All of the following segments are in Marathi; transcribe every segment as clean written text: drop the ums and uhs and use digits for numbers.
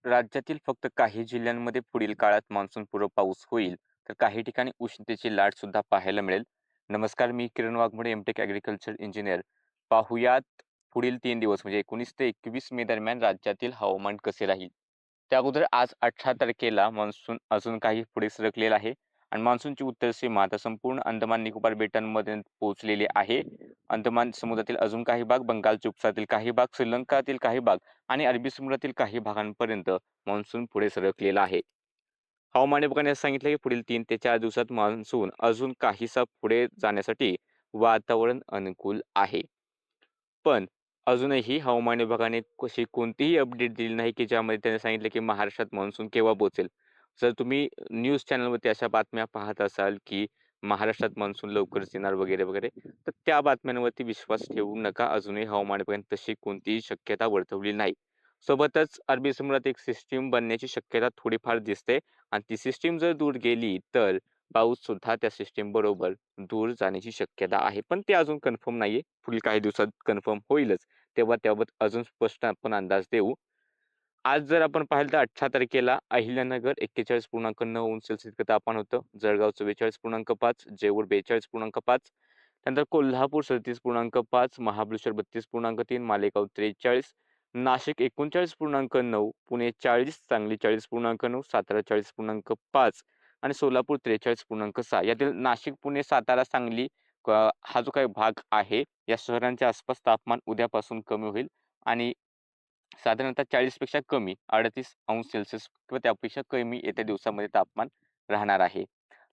राज्यातील फक्त काही जिल्ह्यांमध्ये पुढील काळात मान्सूनपूर्व पाऊस होईल, तर काही ठिकाणी उष्णतेची लाट सुद्धा पाहायला मिळेल. नमस्कार, मी किरण वाघमोडे, एमटेक ॲग्रिकल्चर इंजिनियर. पाहुयात पुढील 3 दिवस म्हणजे 19 ते 21 मे दरम्यान राज्यातील हवामान कसे राहील. त्या अगोदर आज 18 तारखेला मान्सून अजून काही पुढे सरकलेला आहे आणि मान्सूनची उत्तर सीमा आता संपूर्ण अंदमान निकोबार बेटांमध्ये पोहोचलेली आहे. अंदमान समुद्रातील अजून काही भाग, बंगालच्या उपसागरातील काही भाग, श्रीलंकातील काही भाग आणि अरबी समुद्रातील काही भागांपर्यंत मान्सून पुढे सरकलेला आहे. हवामान विभागाने असं सांगितलं की पुढील 3 ते 4 दिवसात मान्सून अजून काहीसा पुढे जाण्यासाठी वातावरण अनुकूल आहे. पण अजूनही हवामान विभागाने कशी कोणतीही अपडेट दिली नाही की ज्यामध्ये त्याने सांगितलं की महाराष्ट्रात मान्सून केव्हा पोहोचेल. जर तुम्ही न्यूज चॅनलवरती अशा बातम्या पाहत असाल की महाराष्ट्रात मान्सून लवकरच येणार वगैरे वगैरे, तर त्या बातम्यांवरती विश्वास ठेवू नका. अजूनही हवामान विभागाने तशी कोणतीही शक्यता वर्तवली नाही. सोबतच अरबी समुद्रात एक सिस्टीम बनण्याची शक्यता थोडीफार दिसते आणि ती सिस्टीम जर दूर गेली तर पाऊस सुद्धा त्या सिस्टीम बरोबर दूर जाण्याची शक्यता आहे. पण ते अजून कन्फर्म नाहीये. पुढील काही दिवसात कन्फर्म होईलच. तेव्हा त्याबाबत अजून स्पष्ट आपण अंदाज देऊ. आज जर आपण पाहिलं तर 18 तारखेला अहिल्यानगर 41.9 अंश सेल्सिअस इतकं तापमान होतं. जळगाव 44.5, जेऊर 42.5, त्यानंतर कोल्हापूर 37.5, महाबळेश्वर 32.3, मालेगाव 43, नाशिक 39.9, पुणे 40, सांगली 40.9, सातारा 40.5 आणि सोलापूर 43.6. यातील नाशिक, पुणे, सातारा, सांगली हा जो काही भाग आहे, या शहरांच्या आसपास तापमान उद्यापासून कमी होईल आणि साधारणतः 40 पेक्षा कमी 38 अंश सेल्सिअस किंवा त्यापेक्षा कमी येत्या दिवसामध्ये तापमान राहणार आहे.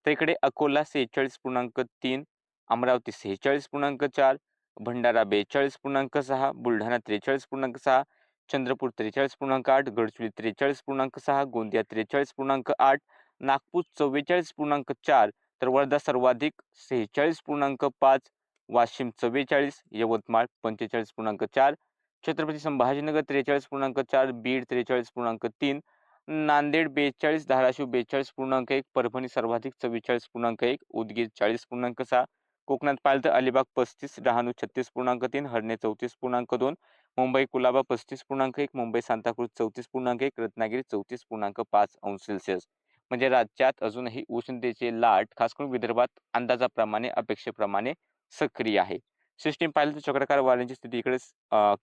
तर इकडे अकोला 46.3, अमरावती 46.4, भंडारा 42.6, बुलढाणा 43.6, चंद्रपूर 43.8, गडचिरोली 43.6, गोंदिया 43.8, नागपूर 44.4, तर वर्धा सर्वाधिक 46.5, वाशिम 44, यवतमाळ 45.4, छत्रपती संभाजीनगर 43.4, बीड 43.3, नांदेड 42, धाराशिव 42.1, परभणी सर्वाधिक 44.1, उदगीर 40.6, कोकणात पाहिलं तर अलिबाग 35, डहाणू 36.3, हरणे 34.2, मुंबई कुलाबा 35.1, मुंबई सांताक्रूज 34.1, रत्नागिरी 34.5 अंश सेल्सिअस. म्हणजे राज्यात अजूनही उष्णतेची लाट खास करून विदर्भात अंदाजाप्रमाणे अपेक्षेप्रमाणे सक्रिय आहे. सिस्टीम पाहिलं तर चक्राकार वाऱ्यांची स्थिती इकडे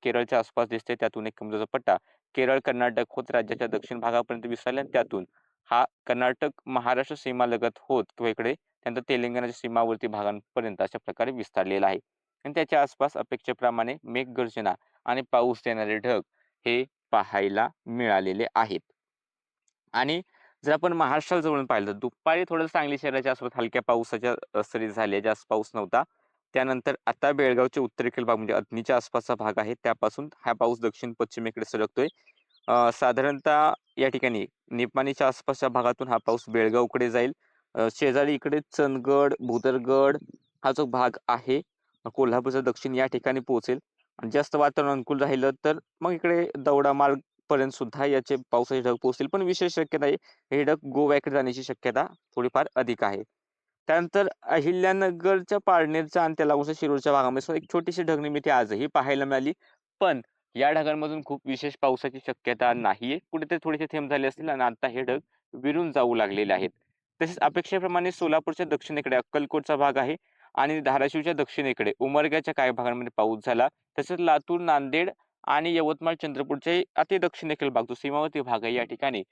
केरळच्या आसपास दिसते. त्यातून एक कमजोर पट्टा केरळ, कर्नाटक होत राज्याच्या दक्षिण भागापर्यंत विस्तारला आणि त्यातून हा कर्नाटक, महाराष्ट्र सीमालगत होत किंवा इकडे त्यानंतर तेलंगणाच्या सीमावर्ती भागांपर्यंत अशा प्रकारे विस्तारलेला आहे. आणि त्याच्या आसपास अपेक्षेप्रमाणे मेघगर्जना आणि पाऊस देणारे ढग हे पाहायला मिळालेले आहेत. आणि जर आपण महाराष्ट्राला जवळून पाहिलं तर दुपारी थोडं सांगली शहराच्या आसपास हलक्या पावसाच्या सरी झाल्या, जास्त पाऊस नव्हता. त्यानंतर आता बेळगावच्या उत्तरेकडील भाग म्हणजे अथणीच्या आसपासचा भाग आहे, त्यापासून हा पाऊस दक्षिण पश्चिमेकडे सरकतोय. साधारणतः या ठिकाणी निपाणीच्या आसपासच्या भागातून हा पाऊस बेळगावकडे जाईल. शेजारी इकडे चंदगड, भुदरगड हा जो भाग आहे, कोल्हापूरचा दक्षिण या ठिकाणी पोहोचेल आणि जास्त वातावरण अनुकूल राहिलं तर मग इकडे दौडामार्ग पर्यंत सुद्धा याचे पावसाचे ढग पोहोचतील. पण विशेष शक्यता आहे, हे ढग गोव्याकडे जाण्याची शक्यता थोडीफार अधिक आहे. त्यानंतर अहिल्यानगरच्या पारनेरच्या आणि त्याला शिरूरच्या भागामध्ये सुद्धा एक छोटीशी ढगनिर्मिती आजही पाहायला मिळाली. पण या ढगांमधून खूप विशेष पावसाची शक्यता नाहीये. कुठेतरी थोडेसे थेंब झाले असतील आणि आता हे ढग विरून जाऊ लागलेले आहेत. तसेच अपेक्षेप्रमाणे सोलापूरच्या दक्षिणेकडे अक्कलकोटचा भाग आहे आणि धाराशिवच्या दक्षिणेकडे उमरग्याच्या काही भागांमध्ये पाऊस झाला. तसेच लातूर, नांदेड आणि यवतमाळ, चंद्रपूरचे अति दक्षिणेकडील भाग जो सीमावर्ती भाग आहे या ठिकाणी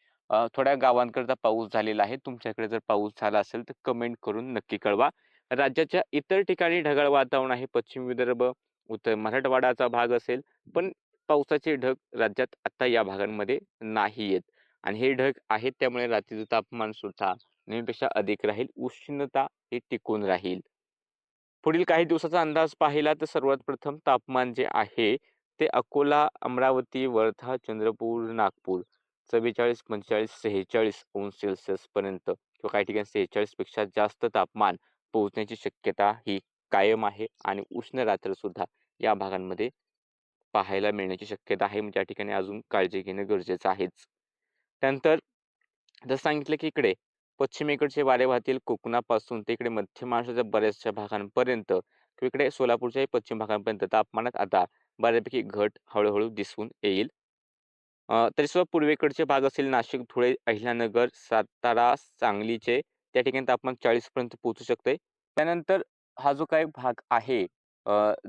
थोड्या गावांकरता पाऊस झालेला आहे. तुमच्याकडे जर पाऊस झाला असेल तर कमेंट करून नक्की कळवा. राज्याच्या इतर ठिकाणी ढगाळ वातावरण आहे. पश्चिम विदर्भ, उत्तर मराठवाडाचा भाग असेल, पण पावसाचे ढग राज्यात आता या भागांमध्ये नाही आहेत आणि हे ढग आहेत त्यामुळे रात्रीचं तापमान सुद्धा नेहमीपेक्षा अधिक राहील. उष्णता ही टिकून राहील. पुढील काही दिवसाचा अंदाज पाहिला तर सर्वात प्रथम तापमान जे आहे ते अकोला, अमरावती, वर्धा, चंद्रपूर, नागपूर 44, 45, 46 अंश सेल्सिअस पर्यंत किंवा काही ठिकाणी 46 पेक्षा जास्त तापमान पोहोचण्याची शक्यता ही कायम आहे आणि उष्ण रात्र सुद्धा या भागांमध्ये पाहायला मिळण्याची शक्यता आहे. म्हणजे या ठिकाणी अजून काळजी घेणं गरजेचं आहेच. त्यानंतर जसं सांगितलं की इकडे पश्चिमेकडचे वारे वाहतील कोकणापासून ते इकडे मध्य महाराष्ट्राच्या बऱ्याचशा भागांपर्यंत किंवा इकडे सोलापूरच्याही पश्चिम भागांपर्यंत तापमानात आता बऱ्यापैकी घट हळूहळू दिसून येईल. तरी सुद्धा पूर्वेकडचे भाग असेल नाशिक, धुळे, अहिल्यानगर, सातारा, सांगलीचे त्या ठिकाणी तापमान 40 पर्यंत पोहोचू शकते. त्यानंतर हा जो काही भाग आहे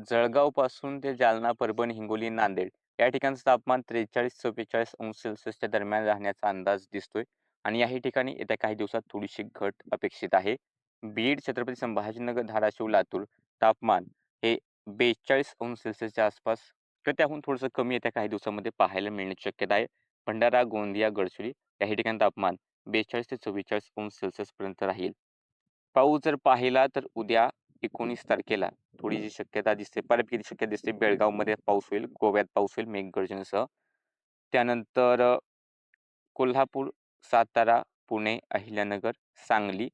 जळगावपासून ते जालना, परभणी, हिंगोली, नांदेड या ठिकाणचं तापमान 43-44 अंश सेल्सिअसच्या दरम्यान राहण्याचा अंदाज दिसतोय आणि याही ठिकाणी येत्या काही दिवसात थोडीशी घट अपेक्षित आहे. बीड, छत्रपती संभाजीनगर, धाराशिव, लातूर तापमान हे 42 अंश सेल्सिअसच्या आसपास तर त्याहून थोडंसं कमी येत्या काही दिवसामध्ये पाहायला मिळण्याची शक्यता आहे. भंडारा, गोंदिया, गडचिरोली याही ठिकाणी तापमान 42 ते 44 अंश सेल्सिअस पर्यंत राहील. पाऊस जर पाहिला तर उद्या 19 तारखेला थोडीशी शक्यता दिसते. बऱ्यापैकी शक्यता दिसते. बेळगावमध्ये पाऊस होईल, गोव्यात पाऊस होईल मेघगर्जनेसह. त्यानंतर कोल्हापूर, सातारा, पुणे, अहिल्यानगर, सांगली,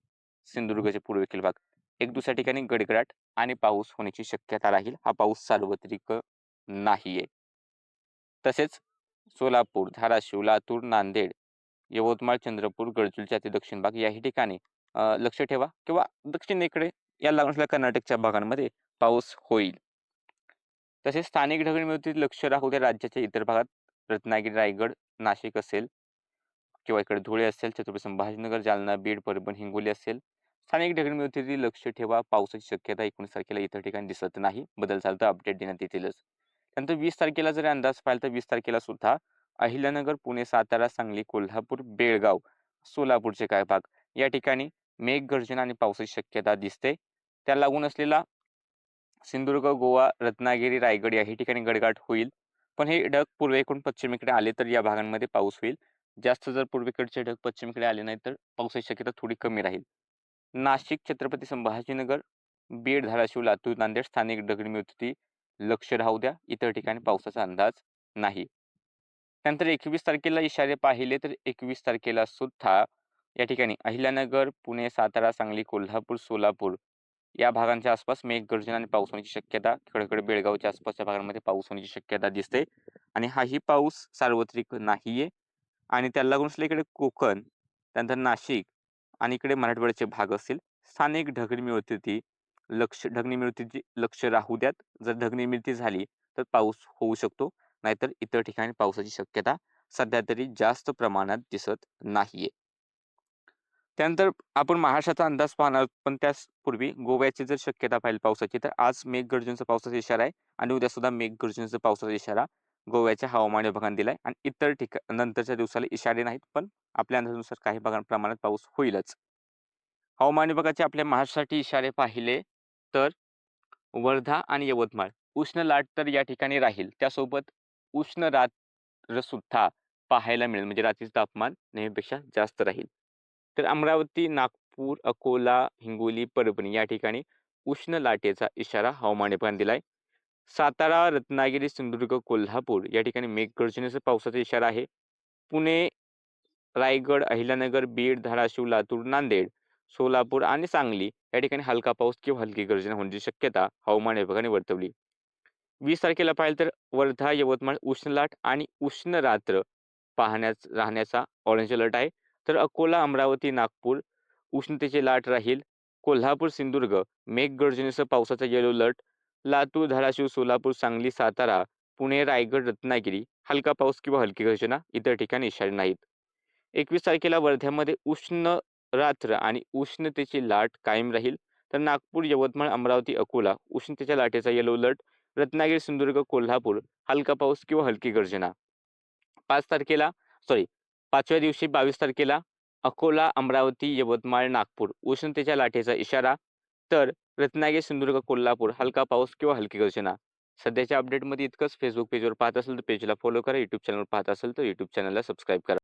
सिंधुदुर्गचे पूर्वेकडील भाग एक दुसऱ्या ठिकाणी गडगडाट आणि पाऊस होण्याची शक्यता राहील. हा पाऊस सार्वत्रिक नाहीये. तसेच सोलापूर, धाराशिव, लातूर, नांदेड, यवतमाळ, चंद्रपूर, गडचिरोलीचे अति दक्षिण भाग याही ठिकाणी लक्ष ठेवा किंवा दक्षिणेकडे या लागून असलेल्या कर्नाटकच्या भागांमध्ये पाऊस होईल. तसेच स्थानिक ढगळीमध्ये लक्ष राहू द्या राज्याच्या इतर भागात रत्नागिरी, रायगड, नाशिक असेल किंवा इकडे धुळे असेल, छत्रपती संभाजीनगर, जालना, बीड, परभणी, हिंगोली असेल. स्थानिक ढगळीमध्ये लक्ष ठेवा. पावसाची शक्यता 19 तारखेला इतर ठिकाणी दिसत नाही. बदल झाला तर अपडेट देण्यात येतीलच. त्यानंतर 20 तारखेला जर अंदाज पाहिला तर 20 तारखेला सुद्धा अहिल्यानगर, पुणे, सातारा, सांगली, कोल्हापूर, बेळगाव, सोलापूरचे काही भाग या ठिकाणी मेघगर्जना आणि पावसाची शक्यता दिसते. त्या लागून असलेला सिंधुदुर्ग, गोवा, रत्नागिरी, रायगड याही ठिकाणी गडगडाट होईल. पण हे ढग पूर्वेकडून पश्चिमेकडे आले तर या भागांमध्ये पाऊस होईल. जास्त जर पूर्वेकडचे ढग पश्चिमेकडे आले नाही तर पावसाची शक्यता थोडी कमी राहील. नाशिक, छत्रपती संभाजीनगर, बीड, धाराशिव, लातूर, नांदेड स्थानिक ढगळीवरती लक्ष राहू द्या. इतर ठिकाणी पावसाचा अंदाज नाही. त्यानंतर 21 तारखेला इशारे पाहिले तर 21 तारखेला सुद्धा या ठिकाणी अहिल्यानगर, पुणे, सातारा, सांगली, कोल्हापूर, सोलापूर या भागांच्या आसपास मेघगर्जना आणि पाऊस होण्याची शक्यता कडकड बेळगावच्या आसपासच्या भागांमध्ये पाऊस होण्याची शक्यता दिसते आणि हाही पाऊस सार्वत्रिक नाहीये आणि त्याला लागून असलेल्या इकडे कोकण त्यानंतर नाशिक आणि इकडे मराठवाड्याचे भाग असतील स्थानिक ढगनिर्मितीवरती ढगनिर्मितीची लक्ष राहू द्यात. जर ढगनिर्मिती झाली तर पाऊस होऊ शकतो नाहीतर इतर ठिकाणी पावसाची शक्यता सध्या तरी जास्त प्रमाणात दिसत नाहीये. त्यानंतर आपण महाराष्ट्राचा अंदाज पाहणार पण त्यापूर्वी गोव्याची जर शक्यता पाहिली पावसाची तर आज मेघगर्जनेचा पावसाचा इशारा आहे आणि उद्या सुद्धा मेघगर्जनेचा पावसाचा इशारा गोव्याच्या हवामान विभागाने दिलाय आणि इतर ठिकाण नंतरच्या दिवसाला इशारे नाहीत पण आपल्या अंदाजानुसार काही प्रमाणात पाऊस होईलच. हवामान विभागाचे आपल्या महाराष्ट्रासाठी इशारे पाहिले तर वर्धा आणि यवतमाळ उष्ण लाट तर या ठिकाणी राहील. त्यासोबत उष्ण रात्र सुद्धा पाहायला मिळेल म्हणजे रात्रीचे तापमान नेहमीपेक्षा जास्त राहील. तर अमरावती, नागपूर, अकोला, हिंगोली, परभणी या ठिकाणी उष्ण लाटेचा इशारा हवामान विभागाने दिलाय. सातारा, रत्नागिरी, सिंधुदुर्ग, कोल्हापूर या ठिकाणी मेघगर्जनेचा पावसाचा इशारा आहे. पुणे, रायगड, अहिल्यानगर, बीड, धाराशिव, लातूर, नांदेड, सोलापूर आणि सांगली या ठिकाणी हलका पाऊस किंवा हलकी गर्जना होण्याची शक्यता हवामान विभागाने वर्तवली. 20 तारखेला पाहिलं तर वर्धा, यवतमाळ उष्ण लाट आणि उष्ण रात्र राहण्याचा ऑरेंज अलर्ट आहे. तर अकोला, अमरावती, नागपूर उष्णतेची लाट राहील. कोल्हापूर, सिंधुदुर्ग मेघगर्जनेसह पावसाचा येलो अलर्ट. लातूर, धाराशिव, सोलापूर, सांगली, सातारा, पुणे, रायगड, रत्नागिरी हलका पाऊस किंवा हलकी गर्जना इतर ठिकाणी इशारे नाहीत. 21 तारखेला वर्ध्यामध्ये उष्ण रात्र आणि उष्णतेची लाट कायम राहील. तर नागपूर, यवतमाळ, अमरावती, अकोला उष्णतेच्या लाटेचा येलो अलर्ट. रत्नागिरी, सिंधुदुर्ग, कोल्हापूर हलका पाऊस किंवा हलकी गर्जना. 5 तारखेला 5व्या दिवशी 22 तारखेला अकोला, अमरावती, यवतमाळ, नागपूर उष्णतेच्या लाटेचा इशारा. तर रत्नागिरी, सिंधुदुर्ग, कोल्हापूर हलका पाऊस किंवा हलकी गर्जना. सध्याच्या अपडेटमध्ये इतकंच. फेसबुक पेजवर पाहत असेल तर पेजला फॉलो करा. यूट्यूब चॅनलवर पाहत असेल तर यूट्यूब चॅनलला सबस्क्राईब करा.